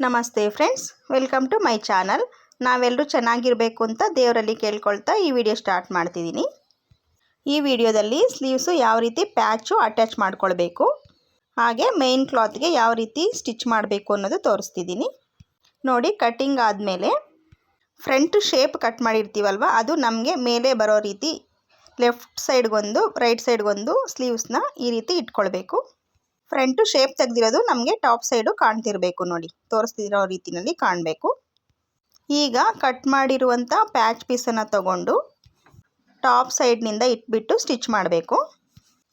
ನಮಸ್ತೆ friends, welcome to my channel. ನಾವೆಲ್ಲರೂ ಚೆನ್ನಾಗಿರಬೇಕು ಅಂತ ದೇವರಲ್ಲಿ ಕೇಳ್ಕೊಳ್ತಾ ಈ ವಿಡಿಯೋ ಸ್ಟಾರ್ಟ್ ಮಾಡ್ತಿದ್ದೀನಿ. ಈ ವಿಡಿಯೋದಲ್ಲಿ ಸ್ಲೀವ್ಸು ಯಾವ ರೀತಿ ಪ್ಯಾಚು ಅಟ್ಯಾಚ್ ಮಾಡ್ಕೊಳ್ಬೇಕು, ಹಾಗೆ ಮೇನ್ ಕ್ಲಾತ್ಗೆ ಯಾವ ರೀತಿ ಸ್ಟಿಚ್ ಮಾಡಬೇಕು ಅನ್ನೋದು ತೋರಿಸ್ತಿದ್ದೀನಿ. ನೋಡಿ, ಕಟ್ಟಿಂಗ್ ಆದಮೇಲೆ ಫ್ರಂಟ್ ಶೇಪ್ ಕಟ್ ಮಾಡಿರ್ತೀವಲ್ವ, ಅದು ನಮಗೆ ಮೇಲೆ ಬರೋ ರೀತಿ ಲೆಫ್ಟ್ ಸೈಡ್ಗೊಂದು ರೈಟ್ ಸೈಡ್ಗೊಂದು ಸ್ಲೀವ್ಸ್ನ ಈ ರೀತಿ ಇಟ್ಕೊಳ್ಬೇಕು. ಫ್ರಂಟು ಶೇಪ್ ತೆಗೆದಿರೋದು ನಮಗೆ ಟಾಪ್ ಸೈಡು ಕಾಣ್ತಿರಬೇಕು. ನೋಡಿ, ತೋರಿಸ್ತಿರೋ ರೀತಿಯಲ್ಲಿ ಕಾಣಬೇಕು. ಈಗ ಕಟ್ ಮಾಡಿರುವಂಥ ಪ್ಯಾಚ್ ಪೀಸನ್ನು ತಗೊಂಡು ಟಾಪ್ ಸೈಡ್ನಿಂದ ಇಟ್ಬಿಟ್ಟು ಸ್ಟಿಚ್ ಮಾಡಬೇಕು.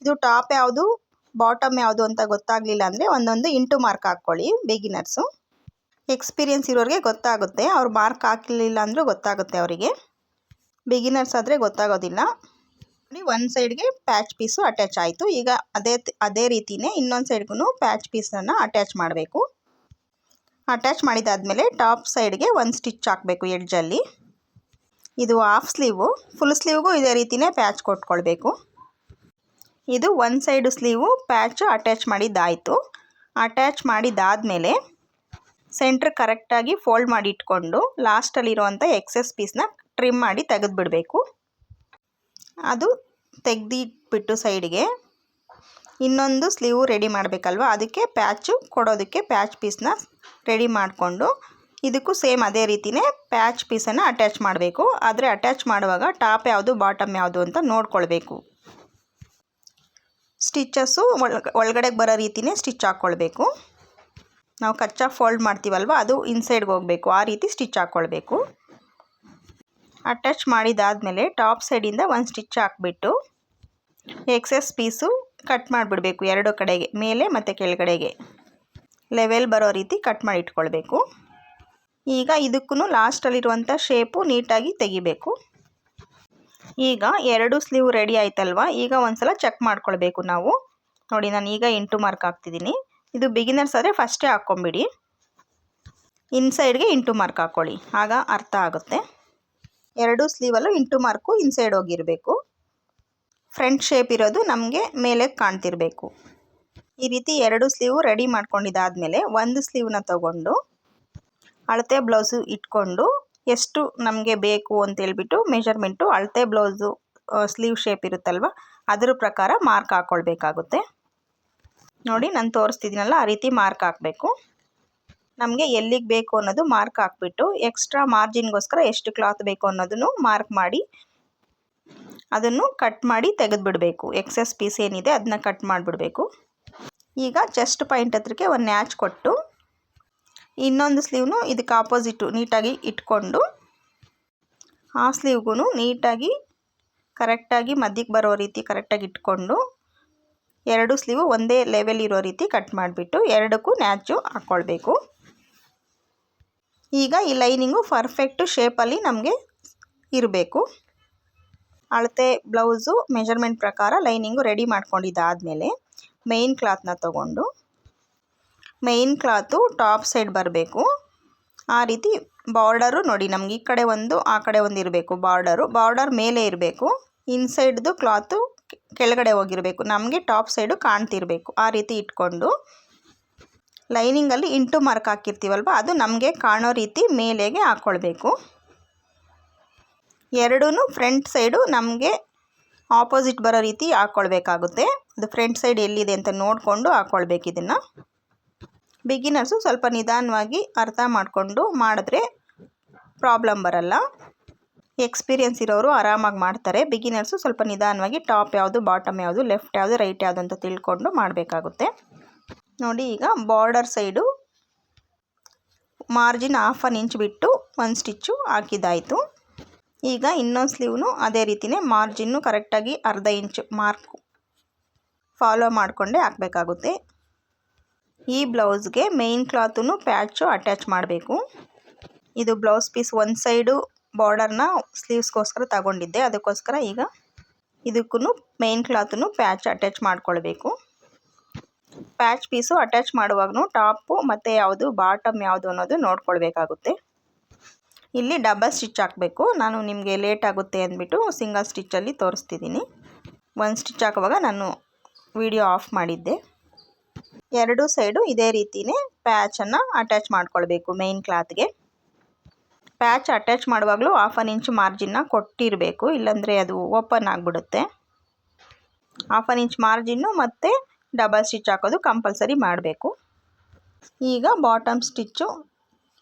ಇದು ಟಾಪ್ ಯಾವುದು ಬಾಟಮ್ ಯಾವುದು ಅಂತ ಗೊತ್ತಾಗಲಿಲ್ಲ ಅಂದರೆ ಒಂದೊಂದು ಇಂಟು ಮಾರ್ಕ್ ಹಾಕ್ಕೊಳ್ಳಿ. ಬಿಗಿನರ್ಸು, ಎಕ್ಸ್ಪೀರಿಯನ್ಸ್ ಇರೋರಿಗೆ ಗೊತ್ತಾಗುತ್ತೆ, ಅವ್ರು ಮಾರ್ಕ್ ಹಾಕಲಿಲ್ಲ ಅಂದರೂ ಗೊತ್ತಾಗುತ್ತೆ ಅವರಿಗೆ. ಬಿಗಿನರ್ಸ್ ಆದರೆ ಗೊತ್ತಾಗೋದಿಲ್ಲ. ಒಂದು ಸೈಡ್ಗೆ ಪ್ಯಾಚ್ ಪೀಸು ಅಟ್ಯಾಚ್ ಆಯಿತು. ಈಗ ಅದೇ ರೀತಿಯೇ ಇನ್ನೊಂದು ಸೈಡ್ಗೂ ಪ್ಯಾಚ್ ಪೀಸನ್ನು ಅಟ್ಯಾಚ್ ಮಾಡಬೇಕು. ಅಟ್ಯಾಚ್ ಮಾಡಿದಾದಮೇಲೆ ಟಾಪ್ ಸೈಡ್ಗೆ ಒಂದು ಸ್ಟಿಚ್ ಹಾಕಬೇಕು ಎಡ್ಜಲ್ಲಿ. ಇದು ಹಾಫ್ ಸ್ಲೀವು. ಫುಲ್ ಸ್ಲೀವ್ಗೂ ಇದೇ ರೀತಿಯೇ ಪ್ಯಾಚ್ ಕೊಟ್ಕೊಳ್ಬೇಕು. ಇದು ಒಂದು ಸೈಡು ಸ್ಲೀವು ಪ್ಯಾಚು ಅಟ್ಯಾಚ್ ಮಾಡಿದ್ದಾಯಿತು. ಅಟ್ಯಾಚ್ ಮಾಡಿದಾದಮೇಲೆ ಸೆಂಟ್ರ್ ಕರೆಕ್ಟಾಗಿ ಫೋಲ್ಡ್ ಮಾಡಿ ಇಟ್ಕೊಂಡು ಲಾಸ್ಟಲ್ಲಿರುವಂಥ ಎಕ್ಸೆಸ್ ಪೀಸ್ನ ಟ್ರಿಮ್ ಮಾಡಿ ತೆಗೆದುಬಿಡಬೇಕು. ಅದು ತೆಗೆದಿಟ್ಬಿಟ್ಟು ಸೈಡ್ಗೆ ಇನ್ನೊಂದು ಸ್ಲೀವು ರೆಡಿ ಮಾಡಬೇಕಲ್ವ, ಅದಕ್ಕೆ ಪ್ಯಾಚು ಕೊಡೋದಕ್ಕೆ ಪ್ಯಾಚ್ ಪೀಸ್ನ ರೆಡಿ ಮಾಡಿಕೊಂಡು ಇದಕ್ಕೂ ಸೇಮ್ ಅದೇ ರೀತಿಯೇ ಪ್ಯಾಚ್ ಪೀಸನ್ನು ಅಟ್ಯಾಚ್ ಮಾಡಬೇಕು. ಆದರೆ ಅಟ್ಯಾಚ್ ಮಾಡುವಾಗ ಟಾಪ್ ಯಾವುದು ಬಾಟಮ್ ಯಾವುದು ಅಂತ ನೋಡ್ಕೊಳ್ಬೇಕು. ಸ್ಟಿಚಸ್ಸು ಒಳಗಡೆಗೆ ಬರೋ ರೀತಿಯೇ ಸ್ಟಿಚ್ ಹಾಕ್ಕೊಳ್ಬೇಕು. ನಾವು ಕಚ್ಚಾ ಫೋಲ್ಡ್ ಮಾಡ್ತೀವಲ್ವ, ಅದು ಇನ್ಸೈಡ್ಗೆ ಹೋಗಬೇಕು, ಆ ರೀತಿ ಸ್ಟಿಚ್ ಹಾಕ್ಕೊಳ್ಬೇಕು. ಅಟ್ಯಾಚ್ ಮಾಡಿದಾದಮೇಲೆ ಟಾಪ್ ಸೈಡಿಂದ ಒಂದು ಸ್ಟಿಚ್ ಹಾಕ್ಬಿಟ್ಟು ಎಕ್ಸೆಸ್ ಪೀಸು ಕಟ್ ಮಾಡಿಬಿಡಬೇಕು. ಎರಡು ಕಡೆಗೆ, ಮೇಲೆ ಮತ್ತು ಕೆಳಗಡೆಗೆ ಲೆವೆಲ್ ಬರೋ ರೀತಿ ಕಟ್ ಮಾಡಿ ಇಟ್ಕೊಳ್ಬೇಕು. ಈಗ ಇದಕ್ಕೂ ಲಾಸ್ಟಲ್ಲಿರುವಂಥ ಶೇಪು ನೀಟಾಗಿ ತೆಗಿಬೇಕು. ಈಗ ಎರಡು ಸ್ಲೀವ್ ರೆಡಿ ಆಯ್ತಲ್ವ, ಈಗ ಒಂದು ಸಲ ಚೆಕ್ ಮಾಡ್ಕೊಳ್ಬೇಕು ನಾವು. ನೋಡಿ, ನಾನು ಈಗ ಇಂಟು ಮಾರ್ಕ್ ಹಾಕ್ತಿದ್ದೀನಿ. ಇದು ಬಿಗಿನರ್ಸ್ ಆದರೆ ಫಸ್ಟೇ ಹಾಕ್ಕೊಂಬಿಡಿ. ಇನ್ಸೈಡ್ಗೆ ಇಂಟು ಮಾರ್ಕ್ ಹಾಕ್ಕೊಳ್ಳಿ, ಆಗ ಅರ್ಥ ಆಗುತ್ತೆ. ಎರಡು ಸ್ಲೀವಲ್ಲೂ ಇಂಟು ಮಾರ್ಕು ಇನ್ಸೈಡ್ ಹೋಗಿರಬೇಕು. ಫ್ರಂಟ್ ಶೇಪ್ ಇರೋದು ನಮಗೆ ಮೇಲೆ ಕಾಣ್ತಿರಬೇಕು. ಈ ರೀತಿ ಎರಡು ಸ್ಲೀವು ರೆಡಿ ಮಾಡ್ಕೊಂಡಿದ್ದಾದಮೇಲೆ ಒಂದು ಸ್ಲೀವ್ನ ತಗೊಂಡು ಅಳತೆ ಬ್ಲೌಸು ಇಟ್ಕೊಂಡು ಎಷ್ಟು ನಮಗೆ ಬೇಕು ಅಂತೇಳ್ಬಿಟ್ಟು ಮೆಷರ್ಮೆಂಟು ಅಳತೆ ಬ್ಲೌಸು ಸ್ಲೀವ್ ಶೇಪ್ ಇರುತ್ತಲ್ವ, ಅದರ ಪ್ರಕಾರ ಮಾರ್ಕ್ ಹಾಕ್ಕೊಳ್ಬೇಕಾಗುತ್ತೆ. ನೋಡಿ, ನಾನು ತೋರಿಸ್ತಿದ್ದೀನಲ್ಲ, ಆ ರೀತಿ ಮಾರ್ಕ್ ಹಾಕಬೇಕು. ನಮಗೆ ಎಲ್ಲಿಗೆ ಬೇಕು ಅನ್ನೋದು ಮಾರ್ಕ್ ಹಾಕ್ಬಿಟ್ಟು ಎಕ್ಸ್ಟ್ರಾ ಮಾರ್ಜಿನ್ಗೋಸ್ಕರ ಎಷ್ಟು ಕ್ಲಾತ್ ಬೇಕು ಅನ್ನೋದನ್ನು ಮಾರ್ಕ್ ಮಾಡಿ ಅದನ್ನು ಕಟ್ ಮಾಡಿ ತೆಗೆದುಬಿಡಬೇಕು. ಎಕ್ಸೆಸ್ ಪೀಸ್ ಏನಿದೆ ಅದನ್ನ ಕಟ್ ಮಾಡಿಬಿಡಬೇಕು. ಈಗ ಚೆಸ್ಟ್ ಪಾಯಿಂಟ್ ಹತ್ರಕ್ಕೆ ಒಂದು ನ್ಯಾಚ್ ಕೊಟ್ಟು ಇನ್ನೊಂದು ಸ್ಲೀವ್ನು ಇದಕ್ಕೆ ಆಪೋಸಿಟು ನೀಟಾಗಿ ಇಟ್ಕೊಂಡು ಆ ಸ್ಲೀವ್ಗೂ ನೀಟಾಗಿ ಕರೆಕ್ಟಾಗಿ ಮಧ್ಯಕ್ಕೆ ಬರೋ ರೀತಿ ಕರೆಕ್ಟಾಗಿ ಇಟ್ಕೊಂಡು ಎರಡು ಸ್ಲೀವು ಒಂದೇ ಲೆವೆಲ್ ಇರೋ ರೀತಿ ಕಟ್ ಮಾಡಿಬಿಟ್ಟು ಎರಡಕ್ಕೂ ನ್ಯಾಚು ಹಾಕ್ಕೊಳ್ಬೇಕು. ಈಗ ಈ ಲೈನಿಂಗು ಪರ್ಫೆಕ್ಟು ಶೇಪಲ್ಲಿ ನಮಗೆ ಇರಬೇಕು. ಅಳತೆ ಬ್ಲೌಸು ಮೆಷರ್ಮೆಂಟ್ ಪ್ರಕಾರ ಲೈನಿಂಗು ರೆಡಿ ಮಾಡ್ಕೊಂಡಿದ್ದಾದಮೇಲೆ ಮೇಯ್ನ್ ಕ್ಲಾತ್ನ ತಗೊಂಡು ಮೇಯ್ನ್ ಕ್ಲಾತು ಟಾಪ್ ಸೈಡ್ ಬರಬೇಕು. ಆ ರೀತಿ ಬಾರ್ಡರು ನೋಡಿ, ನಮ್ಗೆ ಈ ಕಡೆ ಒಂದು ಆ ಕಡೆ ಒಂದು ಇರಬೇಕು. ಬಾರ್ಡರ್ ಮೇಲೆ ಇರಬೇಕು. ಇನ್ಸೈಡ್ದು ಕ್ಲಾತು ಕೆಳಗಡೆ ಹೋಗಿರಬೇಕು. ನಮಗೆ ಟಾಪ್ ಸೈಡು ಕಾಣ್ತಿರಬೇಕು. ಆ ರೀತಿ ಇಟ್ಕೊಂಡು ಲೈನಿಂಗಲ್ಲಿ ಇಂಟು ಮಾರ್ಕ್ ಹಾಕಿರ್ತೀವಲ್ವ, ಅದು ನಮಗೆ ಕಾಣೋ ರೀತಿ ಮೇಲೆಗೆ ಹಾಕ್ಕೊಳ್ಬೇಕು. ಎರಡೂ ಫ್ರಂಟ್ ಸೈಡು ನಮಗೆ ಆಪೋಸಿಟ್ ಬರೋ ರೀತಿ ಹಾಕ್ಕೊಳ್ಬೇಕಾಗುತ್ತೆ. ಅದು ಫ್ರಂಟ್ ಸೈಡ್ ಎಲ್ಲಿದೆ ಅಂತ ನೋಡಿಕೊಂಡು ಹಾಕ್ಕೊಳ್ಬೇಕು. ಇದನ್ನು ಬಿಗಿನರ್ಸು ಸ್ವಲ್ಪ ನಿಧಾನವಾಗಿ ಅರ್ಥ ಮಾಡಿಕೊಂಡು ಮಾಡಿದ್ರೆ ಪ್ರಾಬ್ಲಮ್ ಬರಲ್ಲ. ಎಕ್ಸ್ಪೀರಿಯನ್ಸ್ ಇರೋರು ಆರಾಮಾಗಿ ಮಾಡ್ತಾರೆ. ಬಿಗಿನರ್ಸು ಸ್ವಲ್ಪ ನಿಧಾನವಾಗಿ ಟಾಪ್ ಯಾವುದು ಬಾಟಮ್ ಯಾವುದು ಲೆಫ್ಟ್ ಯಾವುದು ರೈಟ್ ಯಾವುದು ಅಂತ ತಿಳ್ಕೊಂಡು ಮಾಡಬೇಕಾಗುತ್ತೆ. ನೋಡಿ, ಈಗ ಬಾರ್ಡರ್ ಸೈಡು ಮಾರ್ಜಿನ್ 1/2 ಇಂಚ್ ಬಿಟ್ಟು ಒಂದು ಸ್ಟಿಚ್ಚು ಹಾಕಿದ್ದಾಯಿತು. ಈಗ ಇನ್ನೊಂದು ಸ್ಲೀವ್ನು ಅದೇ ರೀತಿಯೇ ಮಾರ್ಜಿನ್ನು ಕರೆಕ್ಟಾಗಿ 1/2 ಇಂಚ್ ಮಾರ್ಕ್ ಫಾಲೋ ಮಾಡಿಕೊಂಡೇ ಹಾಕಬೇಕಾಗುತ್ತೆ. ಈ ಬ್ಲೌಸ್ಗೆ ಮೇಯ್ನ್ ಕ್ಲಾತನ್ನು ಪ್ಯಾಚು ಅಟ್ಯಾಚ್ ಮಾಡಬೇಕು. ಇದು ಬ್ಲೌಸ್ ಪೀಸ್ ಒಂದು ಸೈಡು ಬಾರ್ಡರ್ನ ಸ್ಲೀವ್ಸ್ಗೋಸ್ಕರ ತಗೊಂಡಿದ್ದೆ, ಅದಕ್ಕೋಸ್ಕರ ಈಗ ಇದಕ್ಕೂ ಮೇಯ್ನ್ ಕ್ಲಾತನ್ನು ಪ್ಯಾಚ್ ಅಟ್ಯಾಚ್ ಮಾಡ್ಕೊಳ್ಬೇಕು. ಪ್ಯಾಚ್ ಪೀಸು ಅಟ್ಯಾಚ್ ಮಾಡುವಾಗೂ ಟಾಪು ಮತ್ತು ಯಾವುದು ಬಾಟಮ್ ಯಾವುದು ಅನ್ನೋದು ನೋಡ್ಕೊಳ್ಬೇಕಾಗುತ್ತೆ. ಇಲ್ಲಿ ಡಬಲ್ ಸ್ಟಿಚ್ ಹಾಕಬೇಕು. ನಾನು ನಿಮಗೆ ಲೇಟ್ ಆಗುತ್ತೆ ಅಂದ್ಬಿಟ್ಟು ಸಿಂಗಲ್ ಸ್ಟಿಚ್ಚಲ್ಲಿ ತೋರಿಸ್ತಿದ್ದೀನಿ. ಒಂದು ಸ್ಟಿಚ್ ಹಾಕುವಾಗ ನಾನು ವಿಡಿಯೋ ಆಫ್ ಮಾಡಿದ್ದೆ. ಎರಡು ಸೈಡು ಇದೇ ರೀತಿಯೇ ಪ್ಯಾಚನ್ನು ಅಟ್ಯಾಚ್ ಮಾಡ್ಕೊಳ್ಬೇಕು ಮೇನ್ ಕ್ಲಾತ್ಗೆ. ಪ್ಯಾಚ್ ಅಟ್ಯಾಚ್ ಮಾಡುವಾಗಲೂ 1/2 ಇಂಚ್ ಮಾರ್ಜಿನ್ನ ಕೊಟ್ಟಿರಬೇಕು, ಇಲ್ಲಾಂದರೆ ಅದು ಓಪನ್ ಆಗಿಬಿಡುತ್ತೆ. 1/2 ಇಂಚ್ ಮಾರ್ಜಿನ್ನು ಮತ್ತು ಡಬಲ್ ಸ್ಟಿಚ್ ಹಾಕೋದು ಕಂಪಲ್ಸರಿ ಮಾಡಬೇಕು. ಈಗ ಬಾಟಮ್ ಸ್ಟಿಚ್ಚು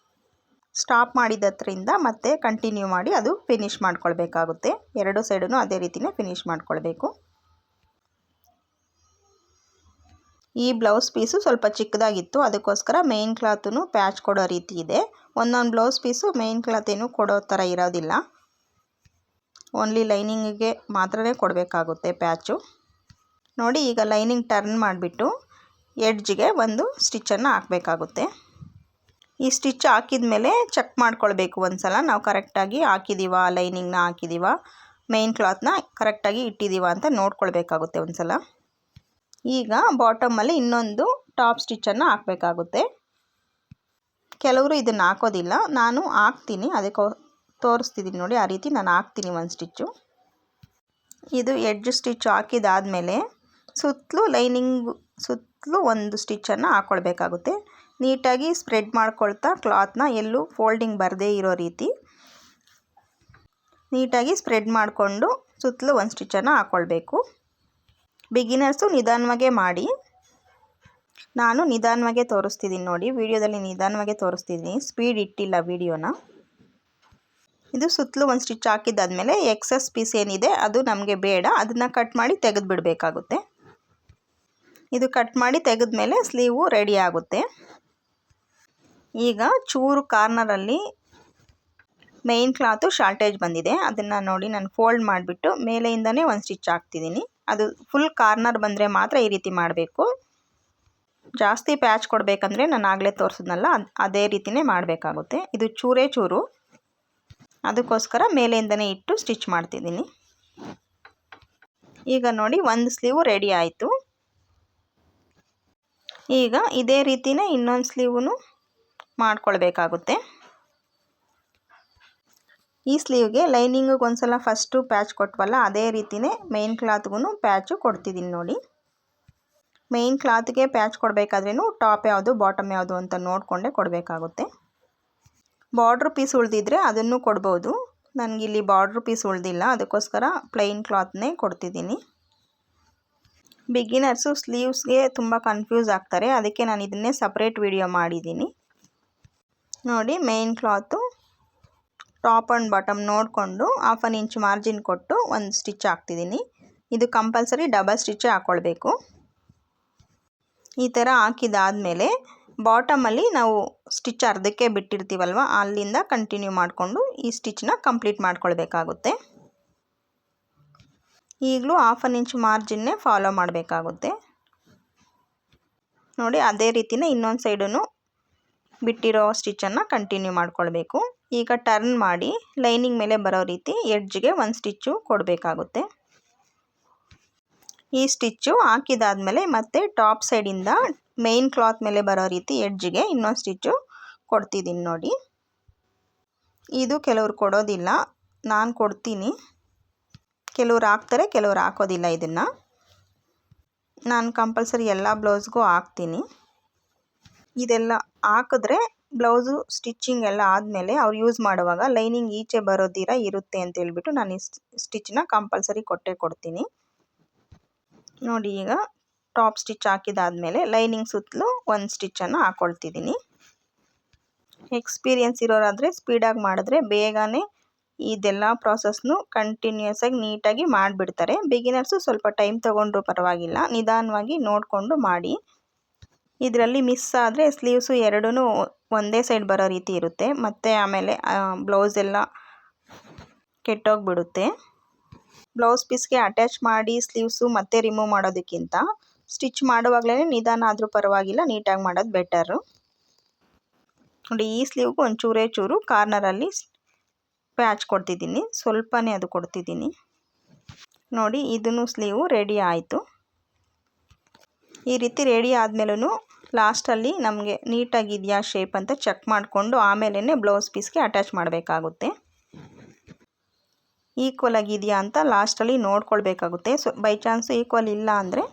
ಸ್ಟಾಪ್ ಮಾಡಿದ್ದರಿಂದ ಮತ್ತೆ ಕಂಟಿನ್ಯೂ ಮಾಡಿ ಅದು ಫಿನಿಷ್ ಮಾಡ್ಕೊಳ್ಬೇಕಾಗುತ್ತೆ. ಎರಡು ಸೈಡೂ ಅದೇ ರೀತಿಯೇ ಫಿನಿಷ್ ಮಾಡ್ಕೊಳ್ಬೇಕು. ಈ ಬ್ಲೌಸ್ ಪೀಸು ಸ್ವಲ್ಪ ಚಿಕ್ಕದಾಗಿತ್ತು, ಅದಕ್ಕೋಸ್ಕರ ಮೇನ್ ಕ್ಲಾತೂ ಪ್ಯಾಚ್ ಕೊಡೋ ರೀತಿ ಇದೆ. ಒಂದೊಂದು ಬ್ಲೌಸ್ ಪೀಸು ಮೇನ್ ಕ್ಲಾತ್ ಏನು ಕೊಡೋ ಥರ ಇರೋದಿಲ್ಲ, ಓನ್ಲಿ ಲೈನಿಂಗಿಗೆ ಮಾತ್ರನೇ ಕೊಡಬೇಕಾಗುತ್ತೆ ಪ್ಯಾಚು. ನೋಡಿ, ಈಗ ಲೈನಿಂಗ್ ಟರ್ನ್ ಮಾಡಿಬಿಟ್ಟು ಎಡ್ಜ್ಗೆ ಒಂದು ಸ್ಟಿಚ್ಚನ್ನು ಹಾಕಬೇಕಾಗುತ್ತೆ. ಈ ಸ್ಟಿಚ್ ಹಾಕಿದ ಮೇಲೆ ಚೆಕ್ ಮಾಡ್ಕೊಳ್ಬೇಕು ಒಂದು ಸಲ, ನಾವು ಕರೆಕ್ಟಾಗಿ ಹಾಕಿದ್ದೀವ, ಲೈನಿಂಗ್ನ ಹಾಕಿದ್ದೀವ, ಮೇನ್ ಕ್ಲಾತ್ನ ಕರೆಕ್ಟಾಗಿ ಇಟ್ಟಿದ್ದೀವ ಅಂತ ನೋಡ್ಕೊಳ್ಬೇಕಾಗುತ್ತೆ ಒಂದು ಸಲ. ಈಗ ಬಾಟಮಲ್ಲಿ ಇನ್ನೊಂದು ಟಾಪ್ ಸ್ಟಿಚ್ಚನ್ನು ಹಾಕಬೇಕಾಗುತ್ತೆ. ಕೆಲವರು ಇದನ್ನು ಹಾಕೋದಿಲ್ಲ, ನಾನು ಹಾಕ್ತೀನಿ, ಅದಕ್ಕೆ ತೋರಿಸ್ತಿದ್ದೀನಿ ನೋಡಿ. ಆ ರೀತಿ ನಾನು ಹಾಕ್ತೀನಿ ಒಂದು ಸ್ಟಿಚ್ಚು. ಇದು ಎಡ್ಜ್ ಸ್ಟಿಚ್ ಹಾಕಿದಾದಮೇಲೆ ಸುತ್ತಲೂ ಸುತ್ತಲೂ ಒಂದು ಸ್ಟಿಚ್ಚನ್ನು ಹಾಕ್ಕೊಳ್ಬೇಕಾಗುತ್ತೆ. ನೀಟಾಗಿ ಸ್ಪ್ರೆಡ್ ಮಾಡ್ಕೊಳ್ತಾ ಕ್ಲಾತ್ನ ಎಲ್ಲೂ ಫೋಲ್ಡಿಂಗ್ ಬರದೇ ಇರೋ ರೀತಿ ನೀಟಾಗಿ ಸ್ಪ್ರೆಡ್ ಮಾಡಿಕೊಂಡು ಸುತ್ತಲೂ ಒಂದು ಸ್ಟಿಚ್ಚನ್ನು ಹಾಕ್ಕೊಳ್ಬೇಕು. ಬಿಗಿನರ್ಸು ನಿಧಾನವಾಗೇ ಮಾಡಿ, ನಾನು ನಿಧಾನವಾಗೇ ತೋರಿಸ್ತಿದ್ದೀನಿ ನೋಡಿ. ವಿಡಿಯೋದಲ್ಲಿ ನಿಧಾನವಾಗೇ ತೋರಿಸ್ತಿದ್ದೀನಿ, ಸ್ಪೀಡ್ ಇಟ್ಟಿಲ್ಲ ವಿಡಿಯೋನ. ಇದು ಸುತ್ತಲೂ ಒಂದು ಸ್ಟಿಚ್ ಹಾಕಿದ್ದಾದಮೇಲೆ ಎಕ್ಸಸ್ ಪೀಸ್ ಏನಿದೆ ಅದು ನಮಗೆ ಬೇಡ, ಅದನ್ನು ಕಟ್ ಮಾಡಿ ತೆಗೆದು ಬಿಡಬೇಕಾಗುತ್ತೆ. ಇದು ಕಟ್ ಮಾಡಿ ತೆಗೆದ್ಮೇಲೆ ಸ್ಲೀವು ರೆಡಿ ಆಗುತ್ತೆ. ಈಗ ಚೂರು ಕಾರ್ನರಲ್ಲಿ ಮೇನ್ ಕ್ಲಾತು ಶಾರ್ಟೇಜ್ ಬಂದಿದೆ, ಅದನ್ನು ನೋಡಿ ನಾನು ಫೋಲ್ಡ್ ಮಾಡಿಬಿಟ್ಟು ಮೇಲೆಯಿಂದನೇ ಒಂದು ಸ್ಟಿಚ್ ಹಾಕ್ತಿದ್ದೀನಿ. ಅದು ಫುಲ್ ಕಾರ್ನರ್ ಬಂದರೆ ಮಾತ್ರ ಈ ರೀತಿ ಮಾಡಬೇಕು. ಜಾಸ್ತಿ ಪ್ಯಾಚ್ ಕೊಡಬೇಕಂದ್ರೆ ನಾನು ಆಗಲೇ ತೋರಿಸಿದ್ನಲ್ಲ ಅದೇ ರೀತಿಯೇ ಮಾಡಬೇಕಾಗುತ್ತೆ. ಇದು ಚೂರೇ ಚೂರು, ಅದಕ್ಕೋಸ್ಕರ ಮೇಲೆಯಿಂದನೇ ಇಟ್ಟು ಸ್ಟಿಚ್ ಮಾಡ್ತಿದ್ದೀನಿ. ಈಗ ನೋಡಿ, ಒಂದು ಸ್ಲೀವು ರೆಡಿ ಆಯಿತು. ಈಗ ಇದೇ ರೀತಿಯೇ ಇನ್ನೊಂದು ಸ್ಲೀವೂ ಮಾಡ್ಕೊಳ್ಬೇಕಾಗುತ್ತೆ. ಈ ಸ್ಲೀವ್ಗೆ ಲೈನಿಂಗಿಗೆ ಒಂದು ಸಲ ಫಸ್ಟು ಪ್ಯಾಚ್ ಕೊಟ್ವಲ್ಲ, ಅದೇ ರೀತಿಯೇ ಮೇನ್ ಕ್ಲಾತ್ಗೂ ಪ್ಯಾಚು ಕೊಡ್ತಿದ್ದೀನಿ ನೋಡಿ. ಮೇನ್ ಕ್ಲಾತ್ಗೆ ಪ್ಯಾಚ್ ಕೊಡಬೇಕಾದ್ರೂ ಟಾಪ್ ಯಾವುದು ಬಾಟಮ್ ಯಾವುದು ಅಂತ ನೋಡಿಕೊಂಡೇ ಕೊಡಬೇಕಾಗುತ್ತೆ. ಬಾರ್ಡ್ರ್ ಪೀಸ್ ಉಳಿದಿದ್ರೆ ಅದನ್ನು ಕೊಡ್ಬೋದು, ನನಗಿಲ್ಲಿ ಬಾರ್ಡ್ರ್ ಪೀಸ್ ಉಳಿದಿಲ್ಲ, ಅದಕ್ಕೋಸ್ಕರ ಪ್ಲೈನ್ ಕ್ಲಾತ್ನೇ ಕೊಡ್ತಿದ್ದೀನಿ. ಬಿಗಿನರ್ಸು ಸ್ಲೀವ್ಸ್ಗೆ ತುಂಬ ಕನ್ಫ್ಯೂಸ್ ಆಗ್ತಾರೆ, ಅದಕ್ಕೆ ನಾನು ಇದನ್ನೇ ಸಪ್ರೇಟ್ ವಿಡಿಯೋ ಮಾಡಿದ್ದೀನಿ ನೋಡಿ. Main cloth top and bottom ನೋಡಿಕೊಂಡು 1/2 ಇಂಚ್ ಮಾರ್ಜಿನ್ ಕೊಟ್ಟು ಒಂದು ಸ್ಟಿಚ್ ಹಾಕ್ತಿದ್ದೀನಿ. ಇದು ಕಂಪಲ್ಸರಿ ಡಬಲ್ ಸ್ಟಿಚ್ಚೇ ಹಾಕ್ಕೊಳ್ಬೇಕು. ಈ ಥರ ಹಾಕಿದಾದಮೇಲೆ ಬಾಟಮಲ್ಲಿ ನಾವು ಸ್ಟಿಚ್ ಅರ್ಧಕ್ಕೆ ಬಿಟ್ಟಿರ್ತೀವಲ್ವ, ಅಲ್ಲಿಂದ ಕಂಟಿನ್ಯೂ ಮಾಡಿಕೊಂಡು ಈ ಸ್ಟಿಚ್ನ ಕಂಪ್ಲೀಟ್ ಮಾಡ್ಕೊಳ್ಬೇಕಾಗುತ್ತೆ. ಈಗಲೂ 1/2 ಇಂಚ್ ಮಾರ್ಜಿನ್ನೇ ಫಾಲೋ ಮಾಡಬೇಕಾಗುತ್ತೆ ನೋಡಿ. ಅದೇ ರೀತಿಯೇ ಇನ್ನೊಂದು ಸೈಡೂ ಬಿಟ್ಟಿರೋ ಸ್ಟಿಚ್ಚನ್ನು ಕಂಟಿನ್ಯೂ ಮಾಡ್ಕೊಳ್ಬೇಕು. ಈಗ ಟರ್ನ್ ಮಾಡಿ ಲೈನಿಂಗ್ ಮೇಲೆ ಬರೋ ರೀತಿ ಎಡ್ಜ್ಗೆ ಒಂದು ಸ್ಟಿಚ್ಚು ಕೊಡಬೇಕಾಗುತ್ತೆ. ಈ ಸ್ಟಿಚ್ಚು ಹಾಕಿದಾದಮೇಲೆ ಮತ್ತೆ ಟಾಪ್ ಸೈಡಿಂದ ಮೇನ್ ಕ್ಲಾತ್ ಮೇಲೆ ಬರೋ ರೀತಿ ಎಡ್ಜ್ಗೆ ಇನ್ನೊಂದು ಸ್ಟಿಚ್ಚು ಕೊಡ್ತಿದ್ದೀನಿ ನೋಡಿ. ಇದು ಕೆಲವ್ರು ಕೊಡೋದಿಲ್ಲ, ನಾನು ಕೊಡ್ತೀನಿ. ಕೆಲವ್ರು ಹಾಕ್ತಾರೆ, ಕೆಲವ್ರು ಹಾಕೋದಿಲ್ಲ. ಇದನ್ನು ನಾನು ಕಂಪಲ್ಸರಿ ಎಲ್ಲ ಬ್ಲೌಸ್ಗೂ ಹಾಕ್ತೀನಿ. ಇದೆಲ್ಲ ಹಾಕಿದ್ರೆ ಬ್ಲೌಸು ಸ್ಟಿಚ್ಚಿಂಗ್ ಎಲ್ಲ ಆದಮೇಲೆ ಅವ್ರು ಯೂಸ್ ಮಾಡುವಾಗ ಲೈನಿಂಗ್ ಈಚೆ ಬರೋದಿರ ಇರುತ್ತೆ ಅಂತ ಹೇಳ್ಬಿಟ್ಟು ನಾನು ಈ ಸ್ಟಿಚ್ನ ಕಂಪಲ್ಸರಿ ಕೊಟ್ಟೇ ಕೊಡ್ತೀನಿ ನೋಡಿ. ಈಗ ಟಾಪ್ ಸ್ಟಿಚ್ ಹಾಕಿದಾದಮೇಲೆ ಲೈನಿಂಗ್ ಸುತ್ತಲೂ ಒಂದು ಸ್ಟಿಚ್ಚನ್ನು ಹಾಕ್ಕೊಳ್ತಿದ್ದೀನಿ. ಎಕ್ಸ್ಪೀರಿಯನ್ಸ್ ಇರೋರಾದರೆ ಸ್ಪೀಡಾಗಿ ಮಾಡಿದ್ರೆ ಬೇಗನೆ ಇದೆಲ್ಲ ಪ್ರಾಸೆಸ್ನು ಕಂಟಿನ್ಯೂಸ್ ಆಗಿ ನೀಟಾಗಿ ಮಾಡಿಬಿಡ್ತಾರೆ. ಬಿಗಿನರ್ಸು ಸ್ವಲ್ಪ ಟೈಮ್ ತೊಗೊಂಡ್ರೂ ಪರವಾಗಿಲ್ಲ, ನಿಧಾನವಾಗಿ ನೋಡಿಕೊಂಡು ಮಾಡಿ. ಇದರಲ್ಲಿ ಮಿಸ್ ಆದರೆ ಸ್ಲೀವ್ಸು ಎರಡೂ ಒಂದೇ ಸೈಡ್ ಬರೋ ರೀತಿ ಇರುತ್ತೆ, ಮತ್ತು ಆಮೇಲೆ ಬ್ಲೌಸ್ ಎಲ್ಲ ಕೆಟ್ಟೋಗಿಬಿಡುತ್ತೆ. ಬ್ಲೌಸ್ ಪೀಸ್ಗೆ ಅಟ್ಯಾಚ್ ಮಾಡಿ ಸ್ಲೀವ್ಸು ಮತ್ತೆ ರಿಮೂವ್ ಮಾಡೋದಕ್ಕಿಂತ ಸ್ಟಿಚ್ ಮಾಡುವಾಗಲೇ ನಿಧಾನ ಆದರೂ ಪರವಾಗಿಲ್ಲ, ನೀಟಾಗಿ ಮಾಡೋದು ಬೆಟರು ನೋಡಿ. ಈ ಸ್ಲೀವ್ಗೂ ಒಂದು ಚೂರೇ ಚೂರು ಕಾರ್ನರಲ್ಲಿ ಪ್ಯಾಚ್ ಕೊಡ್ತಿದ್ದೀನಿ, ಸ್ವಲ್ಪನೇ ಅದು ಕೊಡ್ತಿದ್ದೀನಿ ನೋಡಿ. ಇದನ್ನು ಸ್ಲೀವು ರೆಡಿ ಆಯಿತು. ಈ ರೀತಿ ರೆಡಿ ಆದಮೇಲೂ ಲಾಸ್ಟಲ್ಲಿ ನಮಗೆ ನೀಟಾಗಿದೆಯಾ ಶೇಪ್ ಅಂತ ಚೆಕ್ ಮಾಡಿಕೊಂಡು ಆಮೇಲೆ ಬ್ಲೌಸ್ ಪೀಸ್ಗೆ ಅಟ್ಯಾಚ್ ಮಾಡಬೇಕಾಗುತ್ತೆ. ಈಕ್ವಲ್ ಆಗಿದೆಯಾ ಅಂತ ಲಾಸ್ಟಲ್ಲಿ ನೋಡ್ಕೊಳ್ಬೇಕಾಗುತ್ತೆ. ಬೈ ಚಾನ್ಸು ಈಕ್ವಲ್ ಇಲ್ಲ ಅಂದರೆ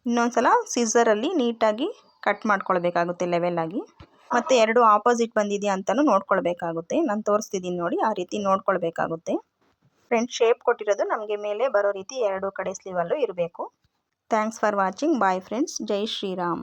ಇನ್ನೊಂದು ಸಲ ಸಿಸರಲ್ಲಿ ನೀಟಾಗಿ ಕಟ್ ಮಾಡ್ಕೊಳ್ಬೇಕಾಗುತ್ತೆ ಲೆವೆಲಾಗಿ. ಮತ್ತು ಎರಡು ಆಪೋಸಿಟ್ ಬಂದಿದೆಯಾ ಅಂತಲೂ ನೋಡ್ಕೊಳ್ಬೇಕಾಗುತ್ತೆ. ನಾನು ತೋರಿಸ್ತಿದ್ದೀನಿ ನೋಡಿ, ಆ ರೀತಿ ನೋಡ್ಕೊಳ್ಬೇಕಾಗುತ್ತೆ. ಫ್ರಂಟ್ ಶೇಪ್ ಕೊಟ್ಟಿರೋದು ನಮಗೆ ಮೇಲೆ ಬರೋ ರೀತಿ ಎರಡು ಕಡೆ ಸ್ಲೀವಲ್ಲೂ ಇರಬೇಕು. Thanks for watching. Bye friends. Jai Shriram.